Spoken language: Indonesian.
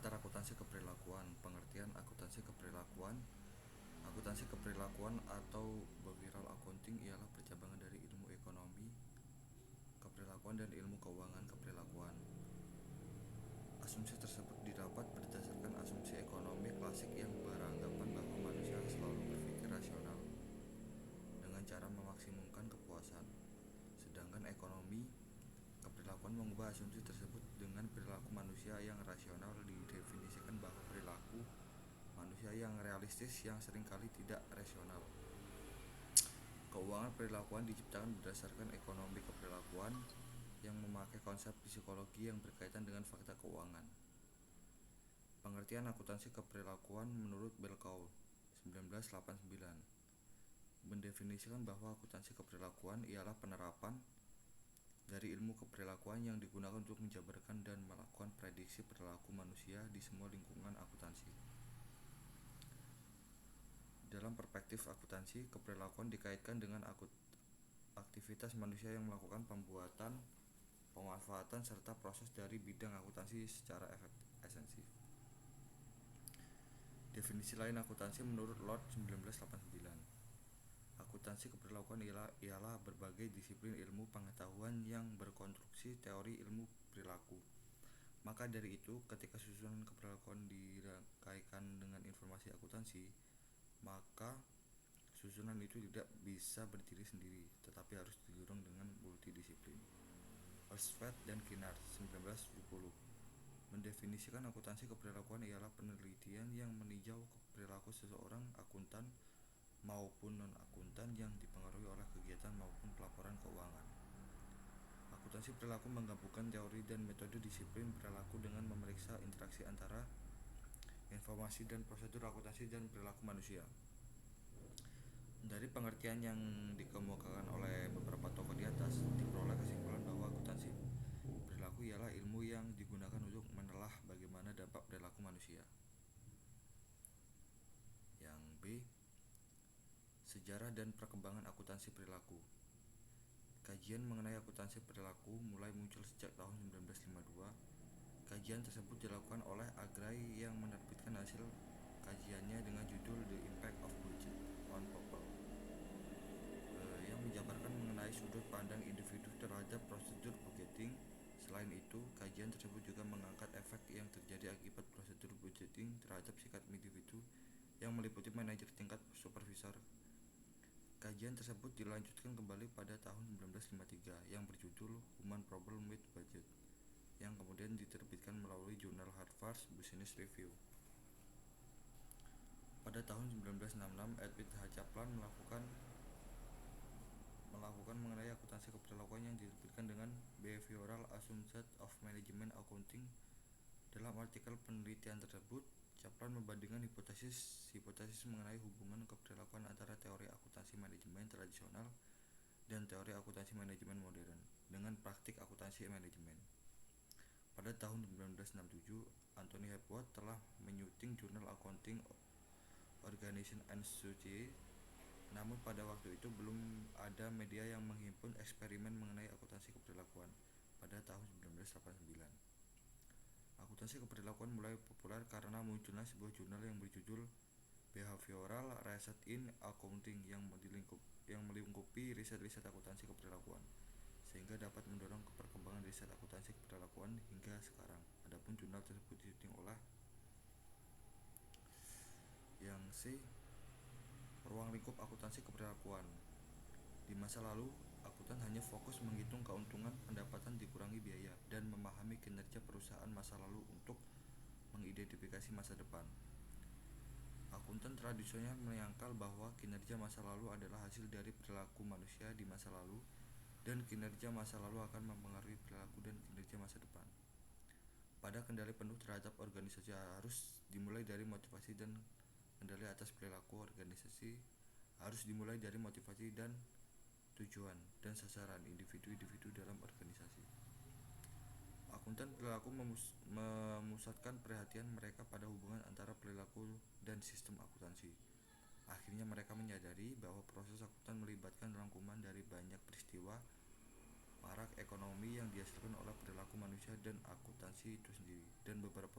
Pengantar akuntansi keperilakuan. Pengertian akuntansi keperilakuan. Akuntansi keperilakuan atau behavioral accounting ialah percabangan dari ilmu ekonomi keperilakuan dan ilmu keuangan keperilakuan. Asumsi tersebut didapat berdasarkan asumsi ekonomi klasik yang beranggapan bahwa manusia selalu berpikir rasional dengan cara memaksimumkan kepuasan. Sedangkan ekonomi keperilakuan mengubah asumsi tersebut dengan perilaku manusia yang rasional didefinisikan bahwa perilaku manusia yang realistis yang seringkali tidak rasional. Keuangan perilakuan diciptakan berdasarkan ekonomi keperilakuan yang memakai konsep psikologi yang berkaitan dengan fakta keuangan. Pengertian akuntansi keperilakuan menurut Belkow 1989 mendefinisikan bahwa akuntansi keperilakuan ialah penerapan dari ilmu keperilakuan yang digunakan untuk menjabarkan dan melakukan prediksi perilaku manusia di semua lingkungan akuntansi. Dalam perspektif akuntansi, keperilakuan dikaitkan dengan aktivitas manusia yang melakukan pembuatan, pemanfaatan, serta proses dari bidang akuntansi secara esensi. Definisi lain akuntansi menurut Lord 1989. Akuntansi keperilakuan ialah berbagai disiplin ilmu pengetahuan yang berkonstruksi teori ilmu perilaku. Maka dari itu, ketika susunan keperilakuan dikaitkan dengan informasi akuntansi, maka susunan itu tidak bisa berdiri sendiri, tetapi harus didorong dengan multidisiplin. Oswald dan Kinnaird 1970 mendefinisikan akuntansi keperilakuan ialah penelitian yang meninjau perilaku seseorang akuntan maupun non-akuntan yang dipengaruhi oleh kegiatan maupun pelaporan keuangan. Akuntansi perilaku menggabungkan teori dan metode disiplin perilaku dengan memeriksa interaksi antara informasi dan prosedur akuntansi dan perilaku manusia. Dari pengertian yang dikemukakan oleh beberapa tokoh di atas, diperoleh kesimpulan bahwa akuntansi perilaku ialah ilmu yang digunakan untuk menelah bagaimana dampak perilaku manusia. Yang B, sejarah dan perkembangan akuntansi perilaku. Kajian mengenai akuntansi perilaku mulai muncul sejak tahun 1952. Kajian tersebut dilakukan oleh Agray yang menerbitkan hasil kajiannya dengan judul The Impact of Budget on People, yang menjabarkan mengenai sudut pandang individu terhadap prosedur budgeting. Selain itu, kajian tersebut juga mengangkat efek yang terjadi akibat prosedur budgeting terhadap sikap individu yang meliputi manajer tingkat supervisor. Kajian tersebut dilanjutkan kembali pada tahun 1953 yang berjudul Human Problem with Budget, yang kemudian diterbitkan melalui jurnal Harvard Business Review. Pada tahun 1966, Edwin H. Kaplan melakukan mengenai akuntansi keperilakuan yang diterbitkan dengan Behavioral Assumptions of Management Accounting. Dalam artikel penelitian tersebut, Kaplan membandingkan hipotesis mengenai hubungan keperilakuan antara teori akuntansi manajemen tradisional dan teori akuntansi manajemen modern dengan praktik akuntansi manajemen. Pada tahun 1967, Anthony Hepworth telah menyunting jurnal Accounting Organization and Society. Namun pada waktu itu belum ada media yang menghimpun eksperimen mengenai akuntansi keperilakuan. Pada tahun 1989, akuntansi keperilakuan mulai populer karena munculnya sebuah jurnal yang berjudul Behavioral Research in Accounting yang melingkupi riset-riset akuntansi keperilakuan, sehingga dapat mendorong perkembangan riset akuntansi keperilakuan hingga sekarang. Adapun jurnal tersebut disunting oleh yang C, ruang lingkup akuntansi keperilakuan. Di masa lalu, akuntan hanya fokus menghitung keuntungan, pendapatan dikurangi biaya, dan memahami kinerja perusahaan masa lalu untuk mengidentifikasi masa depan. Akuntan tradisional menyangkal bahwa kinerja masa lalu adalah hasil dari perilaku manusia di masa lalu, dan kinerja masa lalu akan mempengaruhi perilaku dan kinerja masa depan. Pada kendali penuh terhadap organisasi harus dimulai dari motivasi dan kendali atas perilaku organisasi harus dimulai dari motivasi dan tujuan dan sasaran individu-individu dalam organisasi. Akuntan perilaku memusatkan perhatian mereka pada hubungan antara perilaku dan sistem akuntansi. Akhirnya mereka menyadari bahwa proses akuntan melibatkan rangkuman dari banyak peristiwa marak ekonomi yang dihasilkan oleh perilaku manusia dan akuntansi itu sendiri, dan beberapa